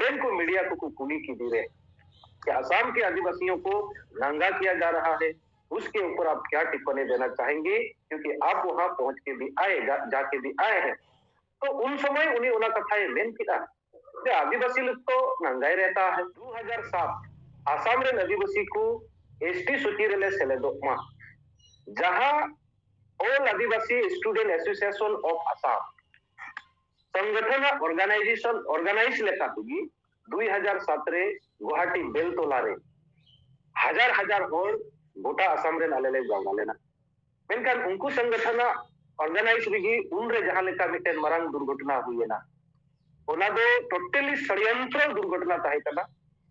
Odean को media को कुली की दी रहे कि असम के आदिवासियों को नंगा किया जा रहा है, उसके ऊपर आप क्या टिप्पणी देना चाहेंगे? क्योंकि आप वहां पहुंच के भी आए, जाके भी आए हैं। तो उन समय उन्हें उना कथाएं मेन किया आदिवासी लोग तो नंगाई रहता है। 2007 आसाम रे आदिवासी को एसटी सूची रे सेलेदोमा जहां all Adivasi student association of Assam संगठन ऑर्गेनाइज लेका तुगी 2007 रे गुवाहाटी बेलतोला रे हजार होर गोटा आसाम रे आले ले जावना लेना मेनकान उनको संगठन ऑर्गेनाइज रही उन रे जहां लेका मिटेन मरंग दुर्घटना हुई ना ओना दो टोटली षड्यंत्र दुर्घटना ताहे कना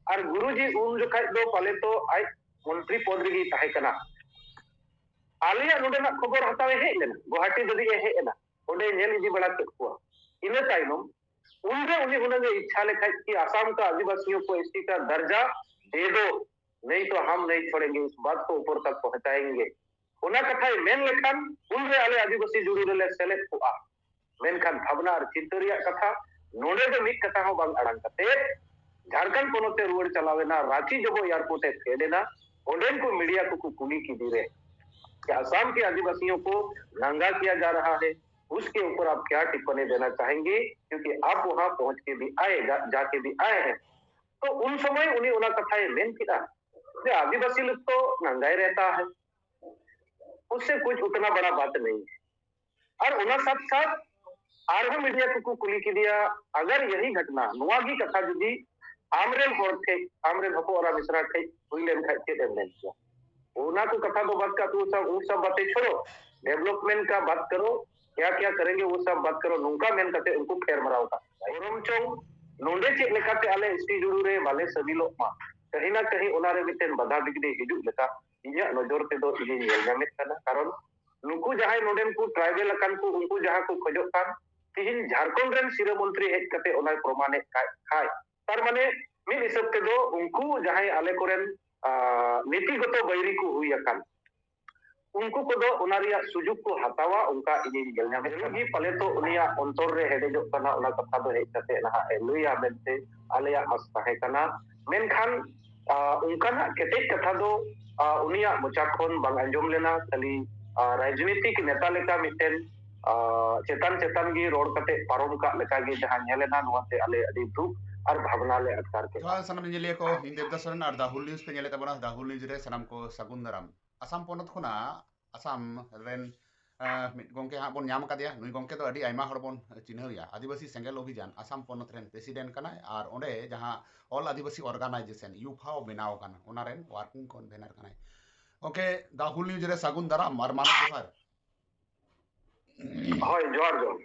और गुरुजी उन जखाय दो पाले तो आई मंत्री पद रही ताहे कना आलिया नोडेना खबर हतावे हे लेना गुवाहाटी ददी हे एना ओडे नेल इदी बड़ा केकुआ इन ताइनम उनरे उन्हें उन्होंने इच्छा लिखा कि आसाम का आदिवासियों को एसटी का दर्जा दे दो, नहीं तो हम नहीं छोड़ेंगे, इस बात को ऊपर तक पहुंचाएंगे। उना कथा मेन लेखान उनरे आले आदिवासी जुड़ू रे सेलेक्ट हुआ मेनखान भावना और चिंतरिया कथा नोडे दो मिक कथा हो बांग अड़ांग कते झारखंड पोनोते रुवर चलावेना रांची जबो एयरपोर्ट ए फेडेना ओडेन को मीडिया को कुली की दी रहे कि आसाम के आदिवासियों को नंगा किया जा रहा है, उसके ऊपर आप क्या टिप्पणी देना चाहेंगे? क्योंकि आप वहां पहुंच के भी आए, जाके भी आए हैं। तो उन समय उन्हें उना कथाएं मेन किया आदिवासी लोग तो नंगाई रहता है, उससे कुछ उतना बड़ा बात नहीं है। और उना साथ साथ आरहो मीडिया को कुली की दिया अगर यही घटना नुआगी कथा जुदी आमरेल होर थे आमरेल हको और मिश्रा थे हुई लेन खाई के देन किया उना को कथा तो बात का तू सब बातें छोड़ो, डेवलपमेंट का बात करो, क्या क्या करेंगे वो सब बात करो नुका मेन करते उनको फेर मराव का ओरम चौ नोंडे चे लेकाते आले एसटी जुड़ू रे बाले सभी लोग मा कहीं ना कहीं उनारे मिटेन बाधा बिगड़े हिजू लेका इया नजर ते दो इदी नेल नामे कना कारण नुकु जहां नोडेन को ट्राइबल अकान को उनको जहां को खोजो कान तिहिन झारखंड रेन सिरा मंत्री हेज कते ओना प्रमाणे खाय तार माने मिल हिसाब ते दो उनको जहां आले कोरेन नीतिगत बैरी को हुई अकान उनको को दो उनारिया सुजुग को हतावा उनका इनी गेलना में पले तो उनिया अंतर रे हेडे जो कना उना कथा दो हेज कते ना लुया मेनते आलेया हस ताहे कना मेनखान उनका ना केटे कथा दो उनिया मोचा खन बांग अंजम लेना खाली राजनीतिक नेता लेका मिटेन चेतन चेतन गी रोड कते पारम का लेका गी जहां नेलेना नोते आले अदि दुख और भावना ले अटकार के सनम इंजिलिया को इन देवदास सरन और दाहुल न्यूज पे नेले तबना दाहुल न्यूज रे सनम को सगुंदराम आसाम पोनत खुना आसाम रेन गोंके हाँ बन नाम कादिया नुई गोंके तो अडी आयमा हर बन चिन्हया आदिवासी सेंगेल अभियान आसाम पोनत रेन प्रेसिडेंट कना और ओंडे जहां ऑल आदिवासी ऑर्गेनाइजेशन यूफाओ बनाव कना ओना रेन वर्किंग कन्वेनर कना ओके दाहुल न्यूज रे सगुंदराम और मानव जोहार होय जोहार जो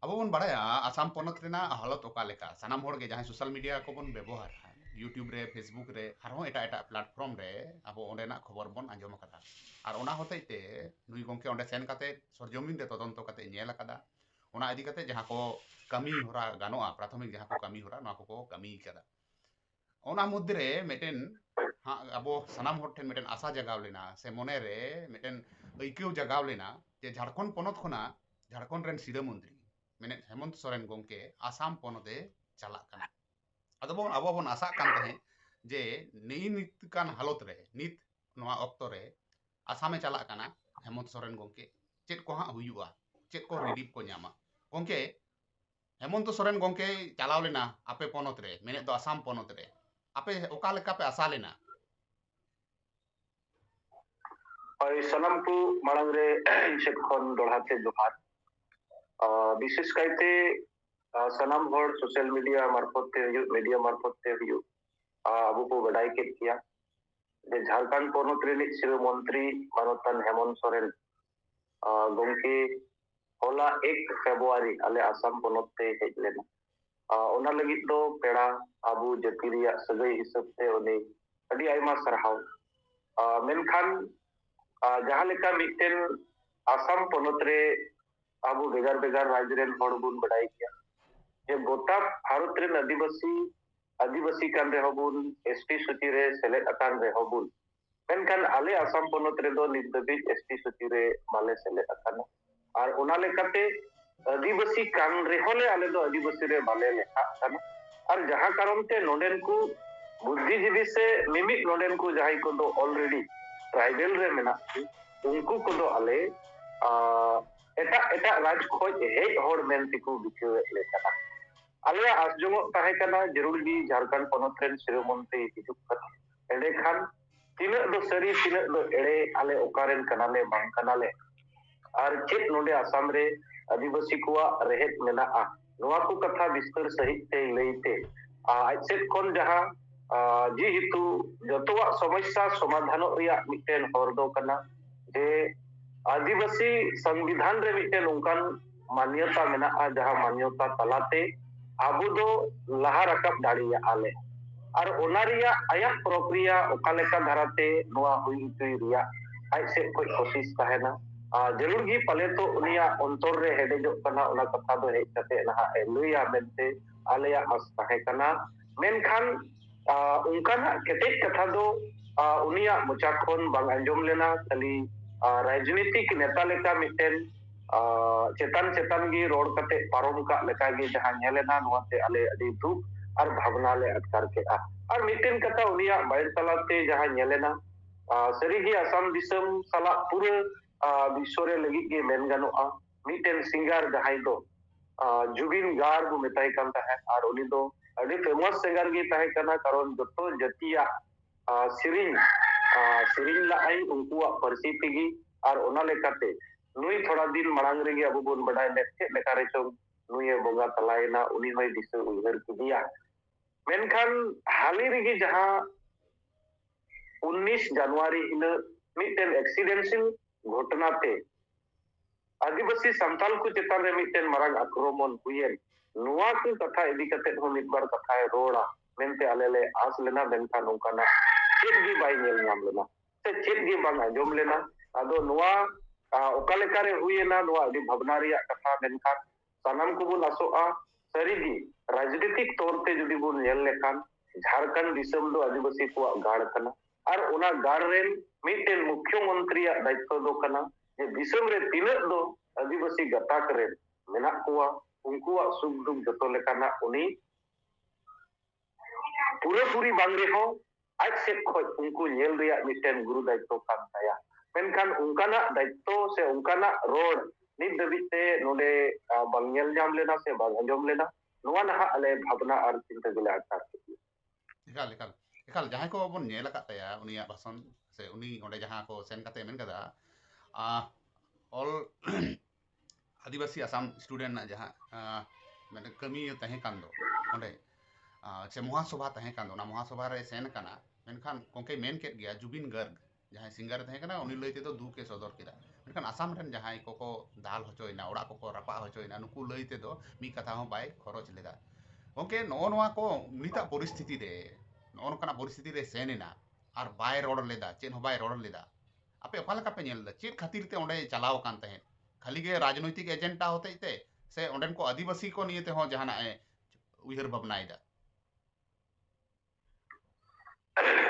अब बन बड़ा आसाम पोनत रेना हालत ओका लेका सनाम होड़ के जहां सोशल मीडिया को बन व्यवहार यूट्यूब रे फेसबुक रे हर एटा एटा प्लेटफॉर्म रे अब ओंडेना खबर बन आंजम कदा और ओना होतेते नुई गोंके ओंडे सेन काते सरजमीन रे तदंत काते नेल कदा ओना इदी काते जहां को कमी होरा गानोआ प्राथमिक जहां को कमी होरा ना को कमी कदा ओना मुद्दे रे मेटेन हाँ अब सनाम होड़ ठेन मेटेन आशा जगाव लेना से मने रे मेटेन ऐक्यव जगाव लेना जे झारखंड पोनत खुना झारखंड रेन सिरा मंत्री मेने हेमंत सोरेन गोंके आसाम पोनते चला कना अदबन अब बन आशा कान तहे जे नित कान हालत रे नित नोआ ऑक्टो रे आसामे चला कना हेमंत सोरेन गोंके चेत को हां हुयुआ चेत को रिलीफ को न्यामा गोंके हेमंत सोरेन गोंके चलाव लेना आपे पोनत रे मेने दो आसाम पोनत रे आपे ओका लेका पे आशा लेना और सनम को मांग रे से खन दोढ़ाते जोहार विशेष कायते सनम होड़ सोशल मीडिया मार्फत मीडिया मार्फत अब को बड़ाई के किया जे झारखंड पोनत रे सिरो मंत्री मानतन हेमंत सोरेन गोंके होला 1 फेब्रुआरी आले आसाम पोनत ते हेज लेना ओना लगी दो पेड़ा अबु जतिरिया सगई हिसाब ते ओने अडी आयमा सरहाव मेनखान जहां लेका मिटेन आसाम पोनत रे अबु बेगार बेगार राज्य रेन होड़ बुन बड़ाई किया जे गोटा भारत रे आदिवासी कान रे होबुन एसटी सूची रे सेलेक्ट अकान रे होबुन मेनखान आले आसाम पोनत रे दो निदबी एसटी सूची रे माले सेलेक्ट अकान और ओना लेकाते आदिवासी कान रे होले आले दो आदिवासी रे बाले लेखा कान और जहां कारण ते नोडेन को बुद्धिजीवी से मिमिक नोडेन को जहां को दो ऑलरेडी ट्राइबल रे मेना उनको को दो आले एटा राज खोज हेज होड़ मेन तिको बिचो ले कना आले आसजोंग ताहे कना जरूर भी झारखंड पनोत रेन श्रीमंत्री हिजुक कना एडे खान तिना दो सरी तिना दो एड़े आले ओकारेन कनाले बांग कनाले और चेत नोडे आसाम रे आदिवासी कुआ रहेत मेना नोआ को कथा विस्तार सहित ते लईते आज से कोन जहां जी हितु जतवा समस्या समाधान रिया मिटेन हरदो कना जे आदिवासी संविधान रे मिटेन उनकान मान्यता मेना जहां मान्यता तलाते आबो दो लहा रकब दाड़िया आले और ओनारिया आया प्रक्रिया ओकालेका धाराते नोआ हुई इतुई रिया आज से कोई कोशिश ताहेना जरूर ही पले तो उनिया अंतर रे हेडेजो कना ओना कथा दो हेज कते नहा लुया मेनते आलेया आस ताहे कना मेनखान उनकाना केते कथा दो उनिया मुचा खोन बांग अंजम लेना खाली राजनीतिक नेता लेका मिटेन चेतन चेतन गी रोड कते पारम का लेका गी जहां नेलेना नोते आले अडी दुख और भावना ले अटकार के और मिटेन कथा उनिया बाइर तलाते जहां नेलेना सरीगी असम दिसम सला पूरे विश्वरे लगी के मेन गानोआ मिटेन सिंगर जहां दो जुबिन गार को मेताई कांता है और उनी दो अडी फेमस सिंगर गी ताहे कना कारण जतो जतिया सिरिंग सिरिंग लाई उनकुआ परिस्थिति गी और ओना लेकाते नुई थोड़ा दिन मांग रेगे अब बोन बडाय लेते लेकारे चो नुई बोगा तलायना उनी होय दिस उहर किदिया मेनखान हाली रेगी जहां 19 जनवरी इन मिटेन एक्सीडेंशियल घटना ते आदिवासी संताल को चेतान रे मिटेन मारंग आक्रमण हुयेन नुआ को कथा इदी कते हो मिदबार कथा रोड़ा मेनते आलेले आस लेना बेनखान उनकाना चेत गी बाय नेल नाम लेना से चेत गी बांग आजम लेना आदो नुआ ओकालेका रे हुयेना नुआ अडी भावना रिया कथा बेनखान सनम को बुन आसोआ सरीगी राजनीतिक तौर ते जुदी बुन नेल लेखान झारखंड दिसम दो आदिवासी को गाड़ कना और उना गाड़ रेन मिटेन मुख्यमंत्री दायित्व दो कना जे दिसम रे तिनक दो आदिवासी गताक रे मेना कुआ उनकुआ सुख दुख जतो लेकाना उनी पूरे पूरी बांग रे हो आज से खोज उनको नेल रिया मिटेन गुरु दायित्व कान ताया मेनखान उनकाना दायित्व से उनकाना रोड नित दबिते नोडे बांग नेल जाम लेना से बांग अंजम लेना नोआ नहा अले भावना और चिंता जिला आकार एकाल एकाल एकाल जहां को बन नेल कातया उनिया भाषण से उनी ओंडे जहां को सेन काते मेन कदा ऑल आदिवासी आसाम स्टूडेंट ना जहां मैंने कमी तहे कान दो ओंडे से महासभा तहे कान दो ना महासभा रे सेन काना मेनखान कोंके मेन केट गया जुबिन गर्ग जहां सिंगर तहे काना उनी लइते तो दुख के सदर केदा मेनखान आसाम रेन जहां को दाल होचोइना ओड़ा को रापा होचोइना नुकु लइते तो मी कथा हो बाय खरच लेदा ओके नोआ को निता परिस्थिति रे नोनकाना परिस्थिति रे सेनेना और बाय रोड लेदा चेन हो बाय रोड लेदा आपे ओकालेका पे नेलदा चेत खातिर ते ओंडे चलाव कान तहे खाली के राजनीतिक एजेंडा होते ते से ओंडेन को आदिवासी को नियते हो जहाना उयहर भावनाइदा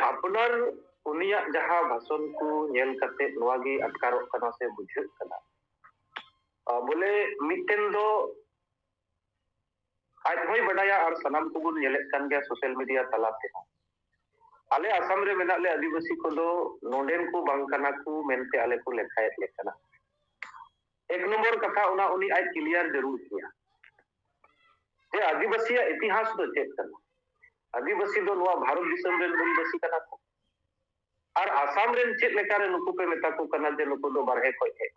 अपनार उनिया जहां भाषण को नेल कते नोआगी अटकारो कना से बुझ कना बोले मिटेन दो आज होय बडाया और सनाम को बुन नेले कान गया सोशल मीडिया तलाते हो आले आसाम रे मेना ले आदिवासी को दो नोडेन को बांग कना को मेनते आले को लेखायत लेकना एक नंबर कथा उना उनी आज क्लियर जरूर किया जे आदिवासी इतिहास दो चेक करना आदिवासी दो नोआ भारत दिसम रे आदिवासी कना को और आसाम रे चेक लेकारे नुकु पे मेता को कना जे नुकु दो बारहे को हे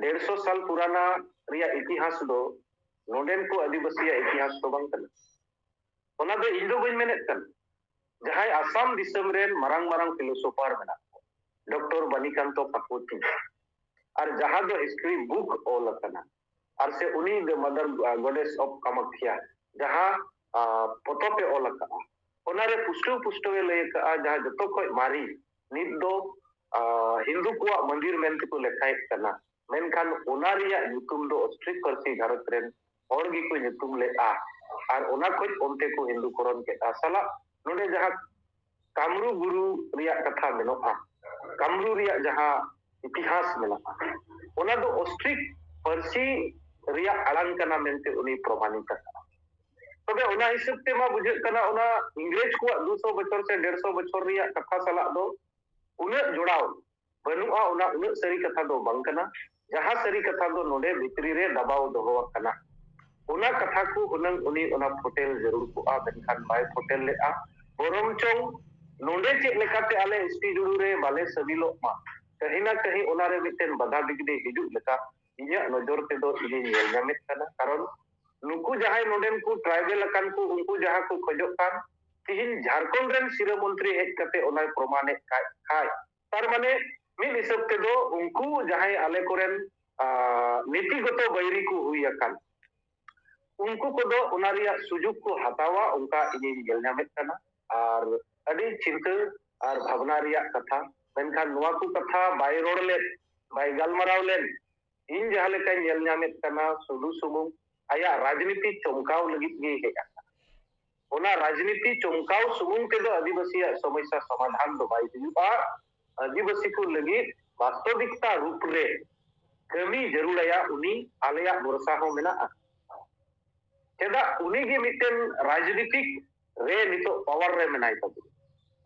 150 साल पुराना रिया इतिहास दो नोडेन को आदिवासी इतिहास तो बांग कना ओना दो इंदो बइन मेनेत कना जहां आसाम दिसम रे मारंग मारंग फिलोसोफर मेना डॉक्टर बनिकांतो काकोती और जहां दो हिस्ट्री बुक ऑल कना और से उनी the mother goddess of Kamakhya जहां पोतो पे ऑल कना ओनारे पुष्टो पुष्टो ले का जहां जतो को मारी नित दो हिंदू को मंदिर मेनते को लेखाय कना मेनखान ओनारिया नितुम दो स्ट्रिक करसी भारत रेन और गी को नितुम ले और ओना को ओनते को हिंदू करण के असला नोडे जहां कामरू गुरु रिया कथा मेनोआ कामरू रिया जहां इतिहास मेना ओना दो स्ट्रिक परसी रिया अड़ांग कना मेनते उनी प्रमाणित कना तो तबे उना हिसाब ते मा बुझे कना उना इंग्रेज को 200 बछर से 150 बछर रिया कथा सला दो उना जोड़ाव बनुआ उना उना सरी कथा दो बांग कना जहां सरी कथा दो नोडे भितरी रे दबाव दोहो कना उना कथा को हुनंग उनी उना फोटेल जरूर को आ बेनखान बाय फोटेल ले आ बोरम चोंग नोडे चे लेकाते आले एसटी जुड़ू रे बाले सबिलो मा कहीं ना कहीं उना रे मिटेन बाधा बिगड़े हिजु लेका इया नजर ते दो इनी नेल नामित कना कारण नुकु जहां नोडेन को ट्राइबल अकान को उनको जहां को खजो कान तिहिन झारखंड रेन सिरा मंत्री हेज कते उना प्रमाणे खाय तार माने मिल हिसाब ते दो उनको जहां आले कोरेन नीतिगत बैरी को हुई अकान उनको को दो उना रिया सुजुग को हतावा उनका इनी नेल नामित कना और अडी चिंता और भावना रिया कथा मेनखान नुआ को कथा बाय रोड ले बाय गलमराव ले इन जहां लेका नेल नामित कना सुदु सुमुंग आया राजनीति चमकाव लगित गे हेगा ओना राजनीति चमकाव सुमुंग ते दो आदिवासी समस्या समाधान दो बाय हुआ आदिवासी को लगित वास्तविकता रूप रे कमी जरूर आया उनी आलया भरोसा हो मेना चेदा उनी गे मिटेन राजनीतिक रे नितो पावर रे मेनाय तब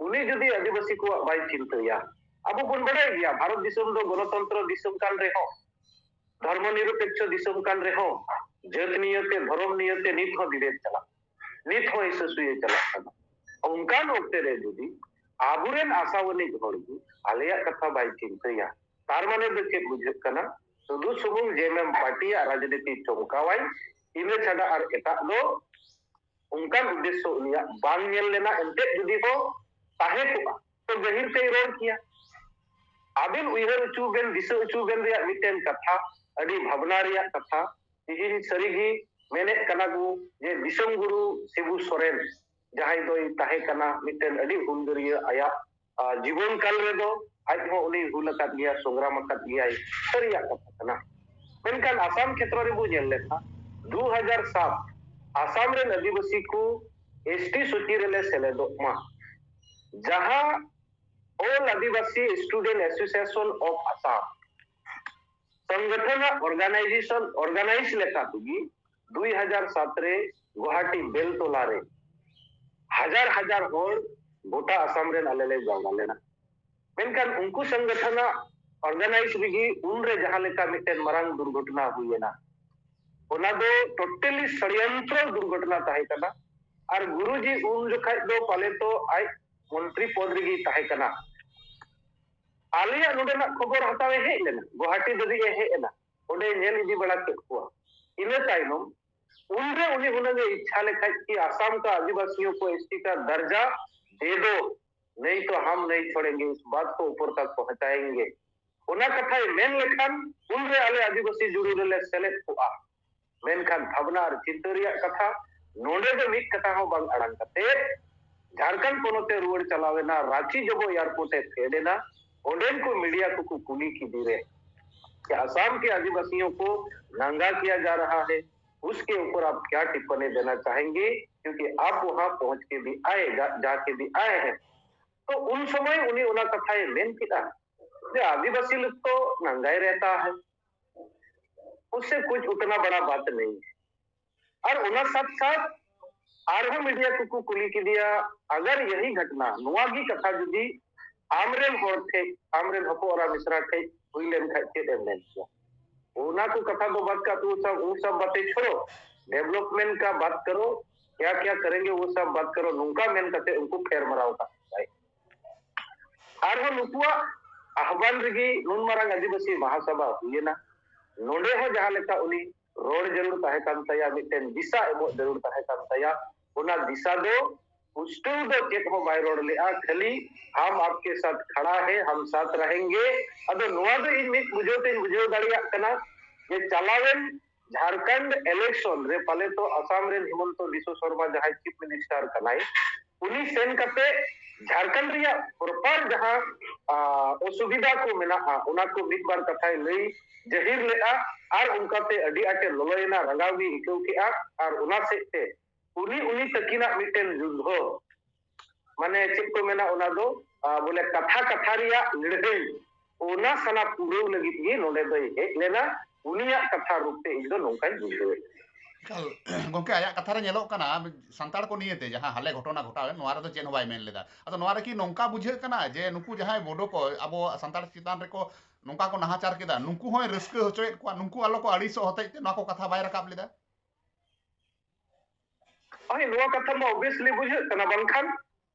उनी जदी आदिवासी को बाय चिंतया अब बन बड़ाय गया भारत दिसम दो गणतंत्र दिसम कान रे हो धर्मनिरपेक्ष दिसम कान रे हो जात नियते धर्म नियते नित हो विवेक चला नित हो इससुए चला कना उनकान ओक्ते रे जदी आबुरेन आशावनी हरगु आलया कथा बाय चिंतया तार माने दो के बुझे कना सुदु सुमुंग जेएमएम पार्टी राजनीति चमकावाय इने छाड़ा और एटा दो उनका उद्देश्य उनिया बांग नेल लेना एंते जदी हो ताहे को तो गहिर से रोड किया आबिन उइहर उचू बेन दिस उचू बेन रिया मिटेन कथा अडी भावना रिया कथा तिहिन सरीगी मेने कना गु जे दिसम गुरु शिबू सोरेन जहां दो ताहे कना मिटेन अडी हुंदरिया आया जीवन काल रे दो आज हो उनी हुलकात गया संग्राम कात गया सरिया कथा कना मेनकान आसाम क्षेत्र रे बु जेल लेखा 2007 आसाम रे आदिवासी को एसटी सूची रे सेलेदो मा जहां all Adivasi student association of Assam संगठन ऑर्गेनाइज लेखा तुगी 2007 रे गुवाहाटी बेलतोला रे हजार हजार होर गोटा आसाम रे आलेले जागा लेना मेनकान उनको संगठन ऑर्गेनाइज बिगी उन रे जहां लेका मिटेन मरंग दुर्घटना हुईना ओना दो टोटली षड्यंत्र दुर्घटना ताहे कना और गुरुजी उन जखाय दो पाले तो आई मंत्री पद रे ताहे कना आलिया नोडेना खबर हतावे हे लेना गुवाहाटी ददी हे एना ओडे नेल इदी बड़ा के हुआ इने ताइनो उनरे उनी हुनगे इच्छा लेखाय कि आसाम का आदिवासियों को एसटी का दर्जा दे दो नहीं तो हम नहीं छोड़ेंगे इस बात को ऊपर तक पहुंचाएंगे ओना कथा मेन लेखान उनरे आले आदिवासी जुड़ू रे सेलेक्ट हुआ मेनखान भावना और चिंतरिया कथा नोडे दो मित कथा हो बांग अड़ांग कते झारखंड पोनोते रुवर चलावेना रांची जबो एयरपोर्ट ए फेडेना ओडेन को मीडिया को कुली की दिरे कि असम के आदिवासियों को नंगा किया जा रहा है उसके ऊपर आप क्या टिप्पणी देना चाहेंगे क्योंकि आप वहां पहुंच के भी आए जाके भी आए हैं तो उन समय उन्हें उना कथाएं मेन किया आदिवासी लोग तो नंगा ही रहता है उससे कुछ उतना बड़ा बात नहीं है और उना साथ साथ आरहो मीडिया को कुली की दिया अगर यही घटना नुआगी कथा जुदी आमरेन होर थे आमरेन हपो और मिश्रा थे हुई लेन खाते डेवलपमेंट किया उना को कथा तो बात का तो वो सब बातें छोड़ो डेवलपमेंट का बात करो क्या क्या करेंगे वो सब बात करो नुका मेन कते उनको फेर मराव का आरहो नुकुआ आह्वान रगी नुन मारंग आदिवासी महासभा हुई ना नोडे हो जहां लेका उनी रोड जरूर ताहे कान तया मिटेन दिशा एमो जरूर ताहे कान तया उना दिशा दो पुष्टु दो चेक हो बाय रोड ले आ खाली हम आपके साथ खड़ा है हम साथ रहेंगे अदो नोआ दो इन मिट बुझो दाड़िया कना ये चलावेन झारखंड इलेक्शन रे पले तो असम रे हिमंत बिश्व शर्मा जहां चीफ मिनिस्टर कनाई उनी सेन कते झारखंड रिया प्रॉपर जहां असुविधा को मेना उना को मिट बार कथाय लई जहीर लेआ और उनकाते अडी आटे ललोयना रंगावी इकौ केआ और उना सेते उनी तकिना मिटेन युद्ध माने चेक को मेना उना दो बोले कथा कथा रिया लड़ाई उना सना पूरौ लगित गे नोडे दो हे लेना उनिया कथा रूपते इदो नोंकाय बुझे कल गोंके आया कथा रे नेलोक कना संताड़ को नियते जहां हाले घटना घटावे नोआ रे तो चेन बाय मेन लेदा अतो नोआ रे की नोंका बुझे कना जे नुकु जहां बोडो को अबो संताड़ चितान रे को नोंका को नाहाचार केदा नुकु होय रस्के होचोय को नुकु आलो को अड़ीसो होते नो को कथा बाय रकाब लेदा आई नोआ कथा मा ऑब्वियसली बुझे कना बंखान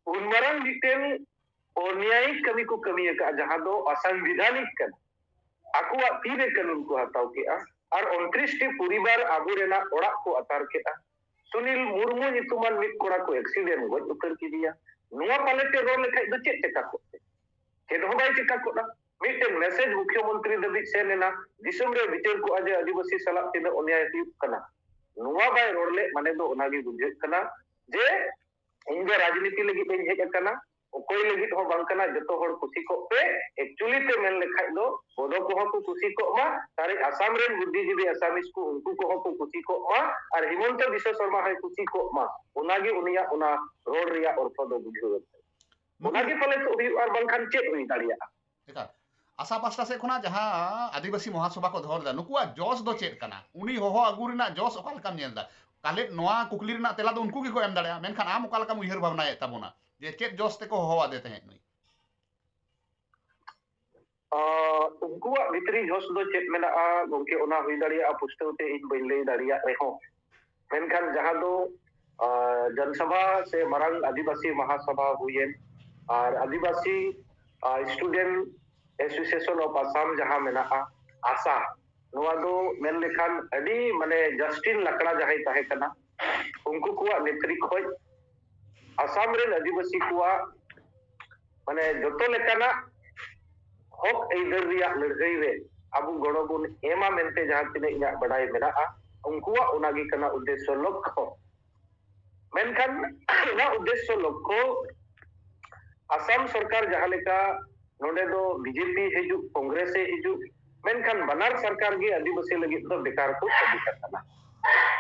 उनमरन मिटेन न्यायिक कमी को कमी का जहां दो असंविधानिक कन आकुआ तीरे कानून को हटाव केआ और 29 टी परिवार आबुरेना ओड़ा को अतार केआ सुनील मुर्मू नितुमान मिट कोड़ा को एक्सीडेंट गज उतर किदिया नोआ पालेते रोल लेखाय दो चेक चेका को चेक हो बाय चेका को मिटेन मैसेज मुख्यमंत्री दबि सेनेना दिसम रे विचार को आज आदिवासी सला तिना अन्याय हुई कना नोआ बाय रोले माने दो ओनागी बुझे कना जे इंगे राजनीति लगी बेन हेज कना कोई लगी हो बांकना जतो हर खुशी को पे एक्चुअली ते मेन लेखाय दो बोडो को हो खुशी को मा तारे आसाम रेन बुद्धिजीवी आसामिस को उनको को हो खुशी को मा और हिमंत विश्व शर्मा है खुशी को मा उनागी उनिया उना रोड रिया अर्थ दो बुझो उनागी फले तो भी और बांखान चेक हुई दाड़िया एका आशा पास्टा से खुना जहां आदिवासी महासभा को धोर दा नुकुआ जोस दो चेक कना उनी हो अगु रिना जोस ओकाल काम नेल दा काले नोआ कुकली रिना तेला दो उनको की को एम दाड़या मेनखान आम ओकाल काम उहिर भावना ए ताबोना जे चेक जोस ते को हो आदे तहे नई उनकुआ भितरी जोस दो चेक मेना गोंके ओना हुई दाड़िया पुस्तौते इन बइन लई दाड़िया रेहो मेनखान जहां दो जनसभा से मरंग आदिवासी महासभा हुई और आदिवासी स्टूडेंट एसोसिएशन ऑफ आसाम जहां मेना आशा नोआ दो मेन लेखान अडी माने जस्टिन लकड़ा जहां ताहे कना उनको कुआ नेत्री खोज आसाम रे आदिवासी कुआ माने जतो लेकाना हक एदर रिया लड़ाई रे अबु गणबुन एमा मेनते जहां तिने इया बडाय मेना उनकुआ उनागी कना उद्देश्य लक्ष्य मेनखान ना उद्देश्य लक्ष्य आसाम सरकार जहां लेका नोडे दो बीजेपी हिजु कांग्रेस हिजु मेनखान बनार सरकार गे आदिवासी लगी तो बेकार को सदी करना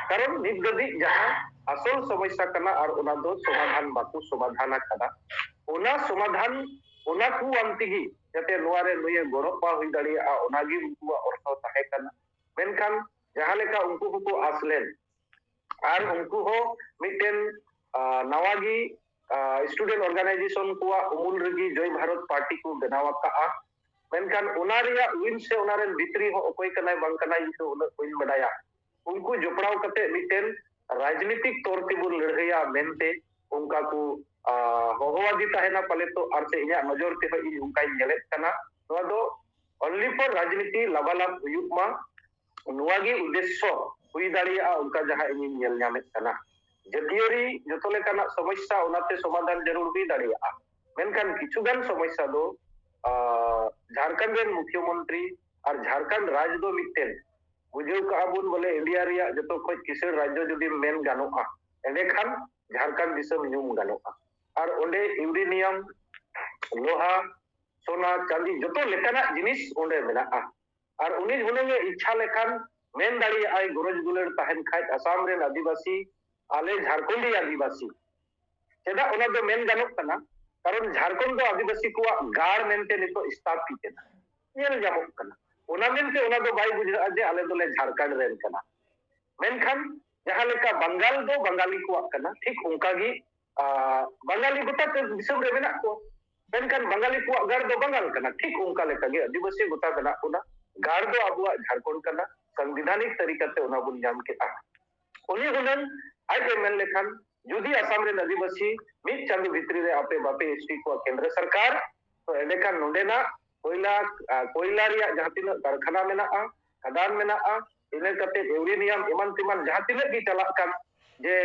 कारण नित गदी जहां असल समस्या कना और उना दो समाधान बाकू समाधान कदा उना समाधान उना कु अंतिगी जते नोआरे नुये गड़पा हुई दाड़िया उनागी उनको अर्थ ताहे कना मेनखान जहां लेका उनको को आसलेन और उनको हो मिटेन नवागी स्टूडेंट ऑर्गेनाइजेशन को उमुल रगी जय भारत पार्टी को बनावा का मेनखान उनारिया विन से उनारे भितरी हो कोई कनाय बांग कनाय इसे उन बडाया उनको जोपड़ाव कते मिटेन राजनीतिक तौर ते बुन लड़हैया मेनते उनका को होवादी ताहेना पले तो आर से इया नजर ते हो इ उनका नेले कना नोआ दो ओनली फॉर राजनीति लबालाब हुयुमा नोआगी उद्देश्य हुई दाड़िया उनका जहां इन नेल न्यामे कना जतियोरी जतो लेकाना समस्या उनाते समाधान जरूर हुई दाड़िया मेनखान किछुगान समस्या दो झारखंड रेन मुख्यमंत्री और झारखंड राज्य दो मिटेन बुझेव का बुन बोले इंडिया रिया जतो खोज किसे राज्य जदी मेन गानोआ एनेखान झारखंड दिसम न्यूम गानोआ और ओंडे यूरेनियम लोहा सोना चांदी जतो लेकाना जिनिस ओंडे मेना और उनी हुनगे इच्छा लेखान मेन दाड़ी आय गरज गुलेर ताहेन खाय आसाम रेन आदिवासी आले झारखंडी आदिवासी चेदा ओना दो मेन गानोक कना कारण झारखंड दो आदिवासी को गाड़ मेनते नितो स्थापित केना नेल जामोक कना ओना मेनते ओना दो बाय बुझा जे आले दोले झारखंड रेन कना मेनखान जहां लेका बंगाल दो बंगाली को कना ठीक उनकागी बंगाली गोटा ते दिसम रे मेना को मेनखान बंगाली को गाड़ दो बंगाल कना ठीक उनका लेका गे आदिवासी गोटा बना ओना गाड़ दो अबुआ झारखंड कना संविधानिक तरीका ते ओना बुन जाम के उनी हुनन आज मेन लेखान जुदी आसाम रे आदिवासी मिट चांदो भितरी रे आपे बापे एसटी को केंद्र सरकार तो एडेका नोडेना कोयला रिया जहां तिना कारखाना मेना खदान मेना इने कते यूरेनियम इमान तिमान जहां तिना की चला कान जे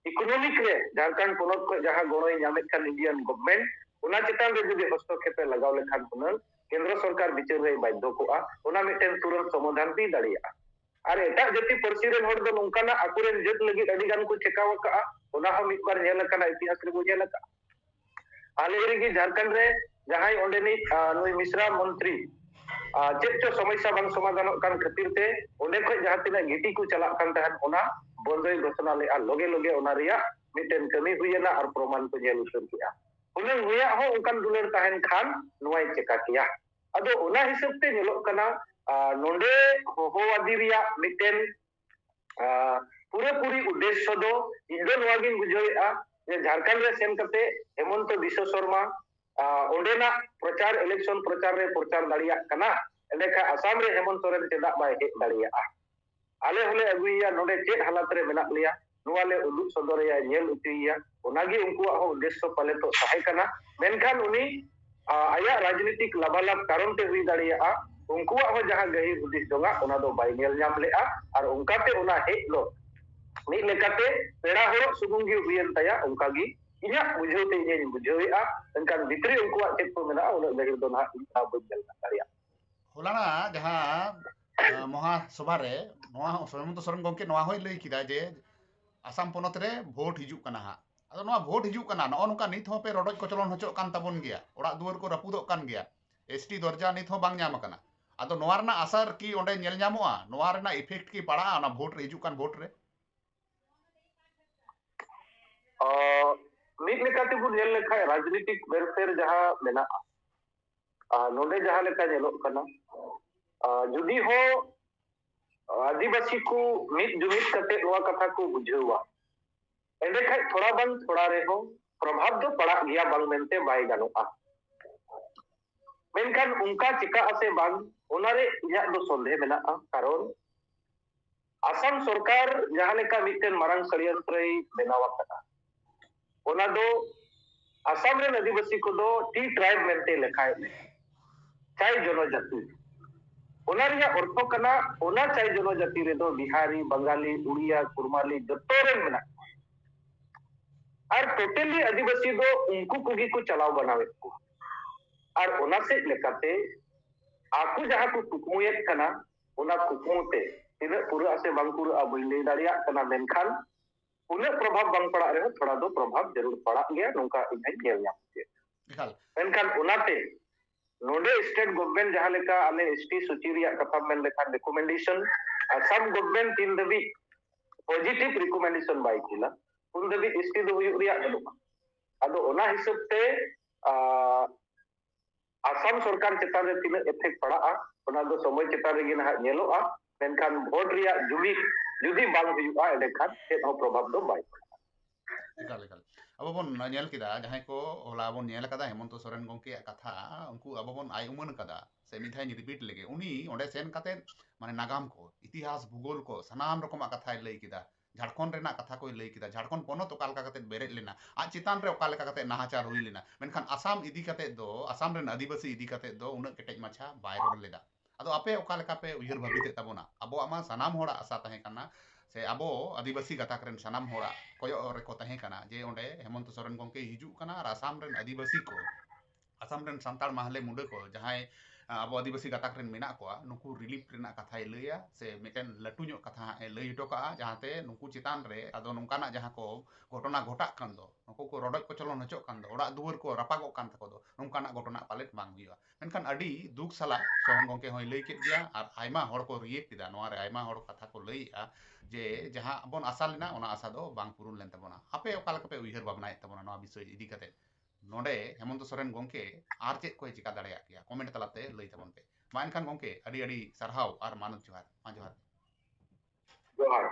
इकोनॉमिक रे झारखंड पोनोत को जहां गणोय नामे कान इंडियन गवर्नमेंट उना चितान रे जुदी हस्तक्षेप लगाव लेखान पुनन केंद्र सरकार विचार रे बाध्य कोआ उना मिटेन तुरंत समाधान भी दाड़िया और एटा जति परसी रेन होड़ दो नोंकाना आकुरेन जत लगी अडी गान को चेकाव का उना हम एक बार नेल कना इतिहास रे बुझेल का आले रे की झारखंड रे जहां ओंडेनी नुई मिश्रा मंत्री चेक समस्या बांग समाधान कान खातिर ते ओंडे खय जहां तिना गिटी को चला कान तहन ओना बंदई घोषणा ले लगे लगे ओना रिया मिटेन कमी हुयना और प्रमाण को जेल उतर किया उन हुया हो उनकान दुलर तहन खान नुआई चेका किया अदो ओना हिसाब ते नेलो कना नोंडे होवादी रिया मिटेन पूरी उद्देश्य दो इन दो नवागिन बुझावेआ जे झारखंड रे सेन कते हेमंत बिश्व शर्मा ओंडेना प्रचार इलेक्शन प्रचार रे प्रचार दाड़िया कना एलेखा आसाम रे हेमंत सोरेन चेदा बाय हे दाड़िया आले होले अगुइया नोडे चेद हालत रे मेना लिया नुवाले उदुग सदरया नेल उतिया ओनागे उनकुआ हो उद्देश्य पाले तो सहाय कना मेनखान उनी आया राजनीतिक लाभालाभ कारण ते हुई दाड़िया उनकुआ हो जहां गहिर हुदिस दोंगा ओना दो बाय नेल नाम लेआ और उनकाते ओना हे लो मिद लेकाते पेड़ा हो सुगुंगी हुयन तया उनकागी इन्या बुझोते इन्या बुझोएआ एनकान भितरी उनकुआ चेक को मेना ओना गहिर दो ना इना बुझल दाड़िया होलाना जहां महासभा रे नोआ हेमंत सोरेन गंके नोआ होय लई किदा जे आसाम पोनत रे भोट हिजुक कना हा अदो नोआ भोट हिजुक कना नो नुका नित हो पे रोडoj कोचलन होचो कान ताबन गया ओड़ा दुआर को रपुदो कान गया एसटी दर्जा नित हो बांग ᱧᱟᱢ कना अदो नोआ रना असर की ओंडे नेल ᱧᱟᱢᱚᱜᱼᱟ नोआ रना इफेक्ट की पड़ा ना भोट रे हिजुक कान भोट रे मिद लेकाते बुन नेल लेखा राजनीतिक वेलफेयर जहां मेना नोडे जहां लेका नेलो कना जुदी हो आदिवासी को मिद जुमिद कते नोआ कथा को बुझेवा एंडे खाय थोड़ा बन थोड़ा रे हो प्रभाव दो पड़ा गया बांग मेनते बाय गानोआ मेनखान उनका चिका आसे बांग ओनारे इया दो संदेह मेना कारण आसाम सरकार जहां लेका मिटेन मारंग षड्यंत्र बनावा कना ओना दो आसाम रे आदिवासी को दो टी ट्राइब मेनते लेखाय चाय जनजाति ओना रिया अर्थ कना ओना चाय जनजाति रे दो बिहारी बंगाली उड़िया कुरमाली जतो रे मेना और टोटली आदिवासी दो उनको कुगी को चलाव बनावे को और ओना से लेकाते आकु जहां को कुकमुयत कना ओना कुकमुते तिना पूरा से बांकुर अबले दाड़िया कना मेनखान उन्हें प्रभाव बांग पड़ा रे थोड़ा दो प्रभाव जरूर पड़ा गया नोका इन्हें नेल ᱧᱟᱢ के मेनखान ओनाते नोडे स्टेट गवर्नमेंट जहां लेका आले एसटी सूची रिया कथा मेन लेखा रिकमेंडेशन आसाम गवर्नमेंट तीन दबी पॉजिटिव रिकमेंडेशन बाय किला उन दबी एसटी दो हुई रिया बनुआ अदो ओना हिसाब ते आसाम सरकार चेतान रे तीन इफेक्ट पड़ा ओना दो समय चेतान रे गिना नेलोआ मेनखान वोट रिया जुमी जुदी बांग हुआ एलेखान चेत हो प्रभाव दो बाय एकाल एकाल अब बन नेल किदा जहां को होला बन नेल कदा हेमंत सोरेन गंके कथा उनको अब बन आय उमन कदा से मिथाय रिपीट लेगे उनी ओंडे सेन काते माने नागाम को इतिहास भूगोल को सनाम रकम कथा लई किदा झारखंड रेना कथा को लई किदा झारखंड पोनत ओका लका कते बेरे लेना आ चितान रे ओका लका कते नाहाचार हुई लेना मेनखान आसाम इदी कते दो आसाम रेन आदिवासी इदी कते दो उन केटेज माछा बाय रोड लेदा अदो आपे ओका लका पे उयहर भाबिते ताबोना अबो आमा सनाम होड़ा आशा तहे कना से अबो आदिवासी गाताक रेन सनाम होड़ा कोयो रेको तहे कना जे ओंडे हेमंत सोरेन गंके हिजू कना और आसाम रेन आदिवासी को आसाम रेन सांताल माहले मुंडे को जहां अब आदिवासी गाताक रेन मेना को नुकु रिलीफ रेना कथा लैया से मेटन लटू ᱧᱚᱜ कथा लई हटो का जहाते नुकु चितान रे अदो नोंकाना जहां को घटना घटा कान दो नुकु को रोडoj को चलन हचो कान दो ओड़ा दुवर को रापागो कान तको दो नोंकाना घटना पालेट बांग हुआ मेनखान अडी दुख साला सोरेन गंके होय लई केत गया और आयमा हड़ को रिएक्ट किदा नोआ रे आयमा हड़ कथा को लईआ जे जहां बन आशा लेना ओना आशा दो बांग पुरुन लेन तबोना आपे ओका लका पे उयहर भावनाय तबोना नोआ विषय इदी कते नोडे हेमंत सोरेन गंके आर चेक को चिका दाड़िया किया कमेंट तलाते लई तबन पे मा एनखान गंके अडी अडी सरहाव और मानव जोहार मा जोहार जोहार